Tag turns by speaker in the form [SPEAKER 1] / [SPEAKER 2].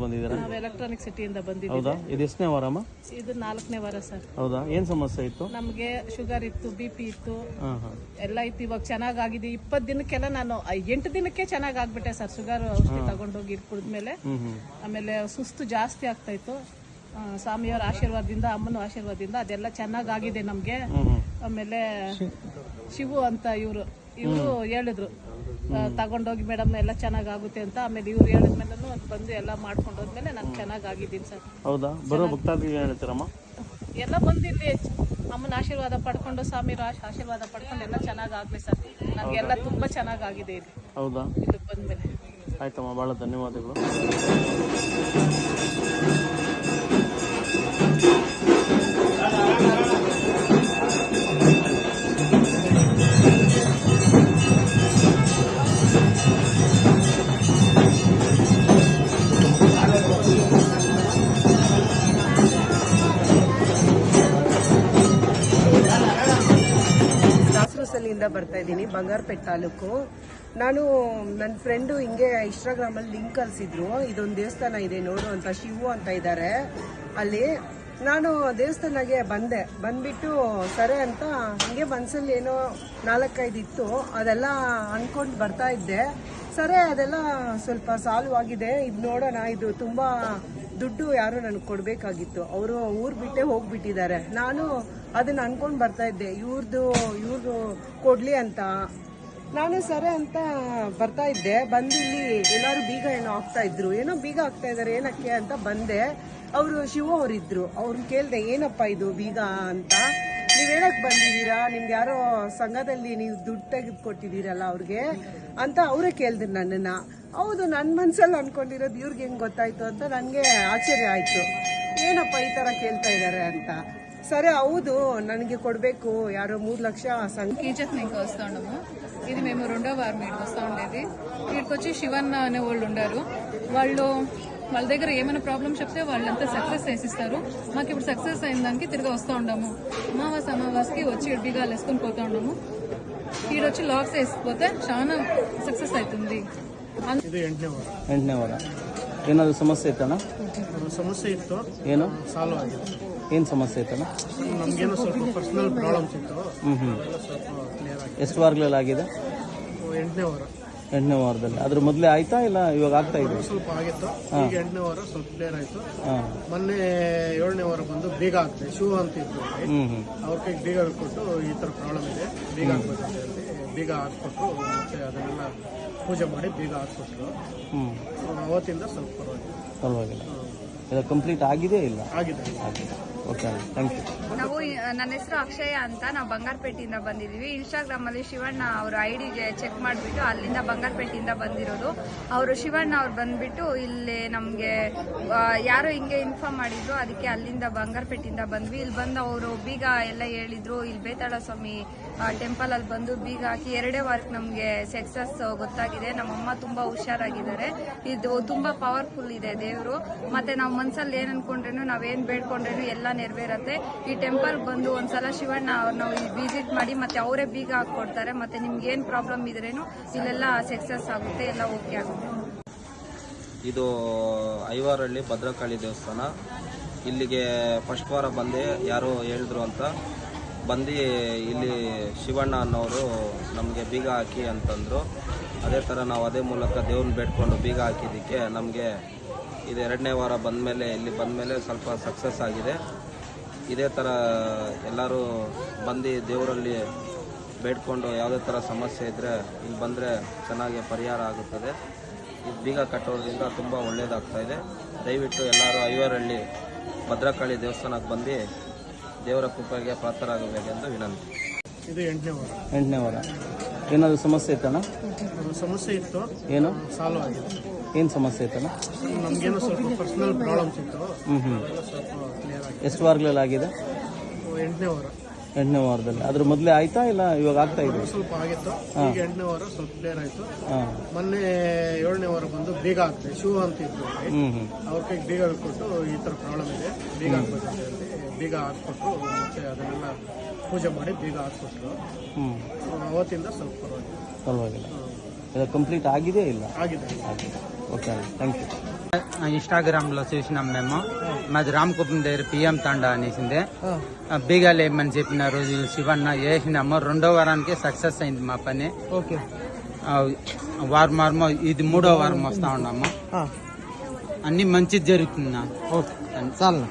[SPEAKER 1] ಬಂದಿದ್ದೀರಾ?
[SPEAKER 2] ನಾವು ಎಲೆಕ್ಟ್ರಾನಿಕ್ ಸಿಟಿಯಿಂದ ಬಂದಿದ್ದೀವಿ.
[SPEAKER 1] ಹೌದಾ? ಇದು ಎಷ್ಟನೇ ವಾರಮ್ಮ?
[SPEAKER 2] ಇದು 4ನೇ ವಾರ ಸರ್.
[SPEAKER 1] ಹೌದಾ? ಏನು ಸಮಸ್ಯೆ ಇತ್ತು?
[SPEAKER 2] ನಮಗೆ ಶುಗರ್ ಇತ್ತು, BP ಇತ್ತು, ಎಲ್ಲ ಇತ್ತು. ಇವಾಗ ಚೆನ್ನಾಗಿದೆ. 20 ದಿನಕ್ಕೆಲ್ಲ ನಾನು 8 ದಿನಕ್ಕೆ ಚೆನ್ನಾಗಿ ಆಗ್ಬಿಟ್ಟೆ ಸರ್. ಶುಗರ್ ಔಷಧಿ ತಗೊಂಡೋಗಿ ಕುಡಿದ್ಮೇಲೆ ಆಮೇಲೆ ಸುಸ್ತು ಜಾಸ್ತಿ ಆಗ್ತಾ ಇತ್ತು. ಸ್ವಾಮಿಯವರ ಆಶೀರ್ವಾದದಿಂದ, ಅಮ್ಮನ ಆಶೀರ್ವಾದದಿಂದ ಅದೆಲ್ಲ ಚೆನ್ನಾಗಿದೆ ನಮ್ಗೆ. ಆಮೇಲೆ ಶಿವು ಅಂತ ಇವರು ಹೇಳಿದ್ರು ತಗೊಂಡೋಗಿ ಮೇಡಮ್ ಎಲ್ಲ ಚೆನ್ನಾಗುತ್ತೆ ಅಂತ. ಆಮೇಲೆ ಇವ್ರು ಹೇಳಿದ್ಮೇಲೆ ಬಂದು ಎಲ್ಲ ಮಾಡ್ಕೊಂಡು ಹೋದ್ಮೇಲೆ ನಾನು ಚೆನ್ನಾಗಿದ್ದೀನಿ ಸರ್.
[SPEAKER 1] ಹೌದಾ? ಬರೋ ಭಕ್ತಾದಿಗಳು ಹೇಳ್ತೀರಮ್ಮ? ಎಲ್ಲ
[SPEAKER 2] ಬಂದು ಇಲ್ಲಿ ಅಮ್ಮನ ಆಶೀರ್ವಾದ ಪಡ್ಕೊಂಡು, ಸ್ವಾಮಿಯವರ ಆಶೀರ್ವಾದ ಪಡ್ಕೊಂಡು ಎಲ್ಲ ಚೆನ್ನಾಗಾಗ್ಲಿ ಸರ್. ನನಗೆಲ್ಲ ತುಂಬಾ ಚೆನ್ನಾಗಿದೆ ಇಲ್ಲಿ.
[SPEAKER 1] ಹೌದಾ?
[SPEAKER 2] ಇಲ್ಲಿ ಬಂದ್ಮೇಲೆ.
[SPEAKER 1] ಆಯ್ತಮ್ಮ, ಬಹಳ ಧನ್ಯವಾದಗಳು.
[SPEAKER 3] ದಾಸರಸಲಿಯಿಂದ ಬರ್ತಾ ಇದ್ದೀನಿ, ಬಂಗಾರಪೇಟೆ ತಾಲೂಕು. ನಾನು ನನ್ನ ಫ್ರೆಂಡು ಹಿಂಗೆ ಇನ್ಸ್ಟಾಗ್ರಾಮಲ್ಲಿ ಲಿಂಕ್ ಕಳಿಸಿದ್ರು. ಇದೊಂದು ದೇವಸ್ಥಾನ ಇದೆ ನೋಡು ಅಂತ, ಶಿವು ಅಂತ ಇದ್ದಾರೆ ಅಲ್ಲಿ. ನಾನು ದೇವಸ್ಥಾನಗೆ ಬಂದ್ಬಿಟ್ಟು ಸರಿ ಅಂತ ಹಿಂಗೆ ಮನಸ್ಸಲ್ಲಿ ಏನೋ 4-5 ಇತ್ತು, ಅದೆಲ್ಲ ಅನ್ಕೊಂಡು ಬರ್ತಾ ಇದ್ದೆ. ಸರಿ, ಅದೆಲ್ಲ ಸ್ವಲ್ಪ ಸಾಲ್ವ್ ಆಗಿದೆ. ಇದು ನೋಡೋಣ, ಇದು ತುಂಬ ದುಡ್ಡು ಯಾರು ನನಗೆ ಕೊಡಬೇಕಾಗಿತ್ತು, ಅವರು ಊರು ಬಿಟ್ಟೆ ಹೋಗ್ಬಿಟ್ಟಿದ್ದಾರೆ. ನಾನು ಅದನ್ನ ಅನ್ಕೊಂಡು ಬರ್ತಾ ಇದ್ದೆ, ಇವ್ರದ್ದು ಕೊಡ್ಲಿ ಅಂತ. ನಾನು ಸರಿ ಅಂತ ಬರ್ತಾ ಇದ್ದೆ. ಬಂದಿಲ್ಲಿ ಎಲ್ಲರೂ ಬೀಗ ಏನೋ ಹಾಕ್ತಾ ಇದ್ರು, ಏನೋ ಬೀಗ ಹಾಕ್ತಾ ಇದ್ದಾರೆ, ಏನಕ್ಕೆ ಅಂತ ಬಂದೆ. ಅವರು ಶಿವ ಅವರಿದ್ರು. ಅವ್ರನ್ನ ಕೇಳಿದೆ, ಏನಪ್ಪ ಇದು ಬೀಗ ಅಂತ. ನೀವೇನಕ್ಕೆ ಬಂದಿದ್ದೀರಾ? ನಿಮ್ಗೆ ಯಾರೋ ಸಂಘದಲ್ಲಿ ನೀವು ದುಡ್ಡು ತೆಗೆದು ಕೊಟ್ಟಿದ್ದೀರಲ್ಲ ಅವ್ರಿಗೆ ಅಂತ ಅವರೇ ಕೇಳಿದ್ರು ನನ್ನನ್ನು. ಹೌದು, ನನ್ನ ಮನಸ್ಸಲ್ಲಿ ಅನ್ಕೊಂಡಿರೋದು ಇವ್ರಿಗೆ ಹೆಂಗೆ ಗೊತ್ತಾಯ್ತು ಅಂತ ನನಗೆ ಆಶ್ಚರ್ಯ ಆಯಿತು. ಏನಪ್ಪ ಈ ಥರ ಕೇಳ್ತಾ ఇದ್ದಾರೆ ಅಂತ. సరే అవుదు ನನಗೆ కొడಬೇಕು యారో 3 లక్ష
[SPEAKER 4] కేజీఎఫ్ నుంచి వస్తా ఉన్నాము. ఇది మేము రెండో వారం ఇక్కడికి వస్తూ ఉండేది. ఇక్కడికి వచ్చి శివన్న అనే వాళ్ళు ఉండారు. వాళ్ళ దగ్గర ఏమైనా ప్రాబ్లం చెప్తే వాళ్ళంతా సక్సెస్ చేసిస్తారు. మాకు ఇప్పుడు సక్సెస్ అయిన దానికి తిరిగి వస్తూ ఉన్నాము. అమావాస్కి వచ్చి బీగాలు వేసుకొని పోతూ ఉన్నాము. ఈడొచ్చి లాక్స్ వేసిపోతే చాలా సక్సెస్ అవుతుంది.
[SPEAKER 1] ಎಂಟನೇ ವಾರ ಏನಾದರೂ ಸಮಸ್ಯೆ ಇತ್ತಣ್ಣ?
[SPEAKER 5] ಸಮಸ್ಯೆ ಇತ್ತು,
[SPEAKER 1] ಏನು
[SPEAKER 5] ಸಾಲ್ವ್ ಆಗಿದೆ.
[SPEAKER 1] ಏನು ಸಮಸ್ಯೆ ಇತ್ತಣ್ಣ?
[SPEAKER 5] ನಮಗೇನೋ ಸ್ವಲ್ಪ ಪರ್ಸನಲ್ ಪ್ರಾಬ್ಲಮ್ಸ್ ಇತ್ತು, ಸ್ವಲ್ಪ ಕ್ಲಿಯರ್ ಆಗಿದೆ.
[SPEAKER 1] ಎಷ್ಟು ವಾರಗಳಾಗಿದೆ?
[SPEAKER 5] 8ನೇ ವಾರ.
[SPEAKER 1] 8ನೇ ವಾರದಲ್ಲಿ ಅದ್ರ ಮೊದಲೇ ಆಯ್ತಾ ಇಲ್ಲ ಇವಾಗ ಆಗ್ತಾ ಇದೆ?
[SPEAKER 5] ಸ್ವಲ್ಪ ಆಗಿತ್ತು, ಈಗ 8ನೇ ವಾರ ಸ್ವಲ್ಪ ಕ್ಲಿಯರ್ ಆಯ್ತು. ಮೊನ್ನೆ 7ನೇ ವಾರ ಬಂದು ಬೀಗ ಹಾಕ್ತೆ, ಶೂ ಅಂತ ಇತ್ತು, ಅವ್ರ ಕೈಗೆ ಬೀಗ ಕೊಟ್ಟು ಈ ತರ ಪ್ರಾಬ್ಲಮ್ ಇದೆ, ಬೀಗ ಹಾಕ್ಬೇಕಂತ ಹೇಳಿ ಬೀಗ ಹಾಕ್ಕೊಟ್ರು. ಮತ್ತೆ ಅದನ್ನೆಲ್ಲ ಪೂಜೆ ಮಾಡಿ ಬೀಗ ಹಾಕ್ಕೊಟ್ರು. ಅವತ್ತಿಂದ ಸ್ವಲ್ಪ
[SPEAKER 1] ಪರವಾಗಿಲ್ಲ. ಇದು ಕಂಪ್ಲೀಟ್ ಆಗಿದೆ ಇಲ್ಲ?
[SPEAKER 5] ಆಗಿದೆ.
[SPEAKER 1] Okay, thank you.
[SPEAKER 6] ನಾವು ನನ್ನ ಹೆಸರು ಅಕ್ಷಯ ಅಂತ, ನಾವು ಬಂಗಾರಪೇಟೆಯಿಂದ ಬಂದಿದ್ದೀವಿ. ಇನ್ಸ್ಟಾಗ್ರಾಮ್ ಅಲ್ಲಿ ಶಿವಣ್ಣ ಅವ್ರ ಐಡಿಗೆ ಚೆಕ್ ಮಾಡಿಬಿಟ್ಟು ಅಲ್ಲಿಂದ ಬಂಗಾರಪೇಟೆಯಿಂದ ಬಂದಿರೋದು. ಅವರು ಶಿವಣ್ಣ ಅವ್ರು ಬಂದ್ಬಿಟ್ಟು ಇಲ್ಲಿ ನಮಗೆ ಯಾರೋ ಹಿಂಗೆ ಇನ್ಫಾರ್ಮ್ ಮಾಡಿದ್ರು, ಅದಕ್ಕೆ ಅಲ್ಲಿಂದ ಬಂಗಾರಪೇಟೆಯಿಂದ ಬಂದ್ವಿ. ಇಲ್ಲಿ ಬಂದು ಅವರು ಬೀಗ ಎಲ್ಲ ಹೇಳಿದ್ರು. ಇಲ್ಲಿ ಬೇತಾಳ ಸ್ವಾಮಿ ಟೆಂಪಲ್ ಅಲ್ಲಿ ಬಂದು ಬೀಗ ಹಾಕಿ 2 ವಾರಕ್ಕೆ ನಮಗೆ ಸಕ್ಸಸ್ ಗೊತ್ತಾಗಿದೆ. ನಮ್ಮಮ್ಮ ತುಂಬಾ ಹುಷಾರಾಗಿದ್ದಾರೆ. ಇದು ತುಂಬಾ ಪವರ್ಫುಲ್ ಇದೆ ದೇವರು. ಮತ್ತೆ ನಾವು ಮನ್ಸಲ್ಲಿ ಏನ್ ಅನ್ಕೊಂಡ್ರೇನು, ನಾವೇನ್ ಬೇಡ್ಕೊಂಡ್ರೇನು ಎಲ್ಲ ನೆರವೇರತ್ತೆ. ಈ ಟೆಂಪಲ್ ಬಂದು ಒಂದ್ಸಲ ಶಿವಣ್ಣ ಅವ್ರನ್ನ ವಿಸಿಟ್ ಮಾಡಿ ಮತ್ತೆ ಅವರೇ ಬೀಗ ಹಾಕೊಡ್ತಾರೆ. ಮತ್ತೆ ನಿಮ್ಗೆ ಏನ್ ಪ್ರಾಬ್ಲಮ್ ಇದ್ರೇನು ಇಲ್ಲೆಲ್ಲ ಸಕ್ಸಸ್ ಆಗುತ್ತೆ, ಎಲ್ಲ ಓಕೆ ಆಗುತ್ತೆ.
[SPEAKER 7] ಇದು ಐವಾರಹಳ್ಳಿ ಭದ್ರಕಾಳಿ ದೇವಸ್ಥಾನ. ಇಲ್ಲಿಗೆ ಫಸ್ಟ್ ವಾರ ಬಂದೆ, ಯಾರೋ ಹೇಳಿದ್ರು ಅಂತ ಬಂದು ಇಲ್ಲಿ ಶಿವಣ್ಣ ಅನ್ನೋರು ನಮಗೆ ಬೀಗ ಹಾಕಿ ಅಂತಂದರು. ಅದೇ ಥರ ನಾವು ಅದೇ ಮೂಲಕ ದೇವ್ರನ್ನ ಬೇಡ್ಕೊಂಡು ಬೀಗ ಹಾಕಿದ್ದಕ್ಕೆ ನಮಗೆ ಇದು 2ನೇ ವಾರ ಬಂದಮೇಲೆ ಇಲ್ಲಿ ಬಂದಮೇಲೆ ಸ್ವಲ್ಪ ಸಕ್ಸಸ್ ಆಗಿದೆ. ಇದೇ ಥರ ಎಲ್ಲರೂ ಬಂದು ದೇವರಲ್ಲಿ ಬೇಡ್ಕೊಂಡು ಯಾವುದೇ ಥರ ಸಮಸ್ಯೆ ಇದ್ದರೆ ಇಲ್ಲಿ ಬಂದರೆ ಚೆನ್ನಾಗಿ ಪರಿಹಾರ ಆಗುತ್ತದೆ. ಈ ಬೀಗ ಕಟ್ಟೋದ್ರಿಂದ ತುಂಬ ಒಳ್ಳೆಯದಾಗ್ತಾಯಿದೆ. ದಯವಿಟ್ಟು ಎಲ್ಲರೂ ಐವಾರಹಳ್ಳಿ ಭದ್ರಕಾಳಿ ದೇವಸ್ಥಾನಕ್ಕೆ ಬಂದು ದೇವರ ಕೃಪೆಗೆ ಪಾತ್ರರಾಗಬೇಕೆಂದು ವಿನಂತಿ.
[SPEAKER 5] ಇದು 8ನೇ ವಾರ.
[SPEAKER 1] 8ನೇ ವಾರ ಏನಾದರೂ ಸಮಸ್ಯೆ ಇತ್ತಣ್ಣ?
[SPEAKER 5] ಸಮಸ್ಯೆ ಇತ್ತು,
[SPEAKER 1] ಏನು
[SPEAKER 5] ಸಾಲ್ವ್ ಆಗಿದೆ.
[SPEAKER 1] ಏನು ಸಮಸ್ಯೆ ಇತ್ತಣ್ಣ?
[SPEAKER 5] ನಮಗೇನೋ ಸ್ವಲ್ಪ ಪರ್ಸನಲ್ ಪ್ರಾಬ್ಲಮ್ಸ್ ಇತ್ತು, ಸ್ವಲ್ಪ ಕ್ಲಿಯರ್ ಆಗಿದೆ.
[SPEAKER 1] ಎಷ್ಟು ವಾರಗಳಾಗಿದೆ?
[SPEAKER 5] 8ನೇ ವಾರ.
[SPEAKER 1] 8ನೇ ವಾರದಲ್ಲಿ ಅದ್ರ ಮೊದಲೇ ಆಯ್ತಾ ಇಲ್ಲ ಇವಾಗ ಆಗ್ತಾ ಇದೆ?
[SPEAKER 5] ಸ್ವಲ್ಪ ಆಗಿತ್ತು, ಈಗ 8ನೇ ವಾರ ಸ್ವಲ್ಪ ಕ್ಲಿಯರ್ ಆಯ್ತು. ಮೊನ್ನೆ 7ನೇ ವಾರ ಬಂದು ಬೀಗ ಹಾಕ್ತೆ, ಶೂ ಅಂತ ಇತ್ತು, ಅವ್ರ ಕೈಗೆ ಬೀಗ ಕೊಟ್ಟು ಈ ತರ ಪ್ರಾಬ್ಲಮ್ ಇದೆ, ಬೀಗ ಹಾಕ್ಬೇಕಂತ ಹೇಳಿ ಬೀಗ ಹಾಕ್ಕೊಟ್ರು. ಮತ್ತೆ ಅದನ್ನೆಲ್ಲ ಪೂಜೆ ಮಾಡಿ ಬೀಗ ಹಾಕ್ಕೊಟ್ರು. ಅವತ್ತಿಂದ ಸ್ವಲ್ಪ
[SPEAKER 1] ಪರವಾಗಿಲ್ಲ. ಇದು ಕಂಪ್ಲೀಟ್ ಆಗಿದೆ ಇಲ್ಲ?
[SPEAKER 5] ಆಗಿದೆ.
[SPEAKER 1] Okay, thank you.
[SPEAKER 8] ఇన్స్టాగ్రామ్ లో చూసినాం మేము. మాది రామకుప్పం దగ్గర పిఎం తాండా అనేసింది. బీగాలు ఏమని చెప్పిన రోజు శివన్న వేసినాము. 2వ వారానికి సక్సెస్ అయింది మా పని. వారం ఇది 3వ వారం వస్తా ఉన్నాము. అన్ని మంచిది జరుగుతుందా.
[SPEAKER 1] చాలా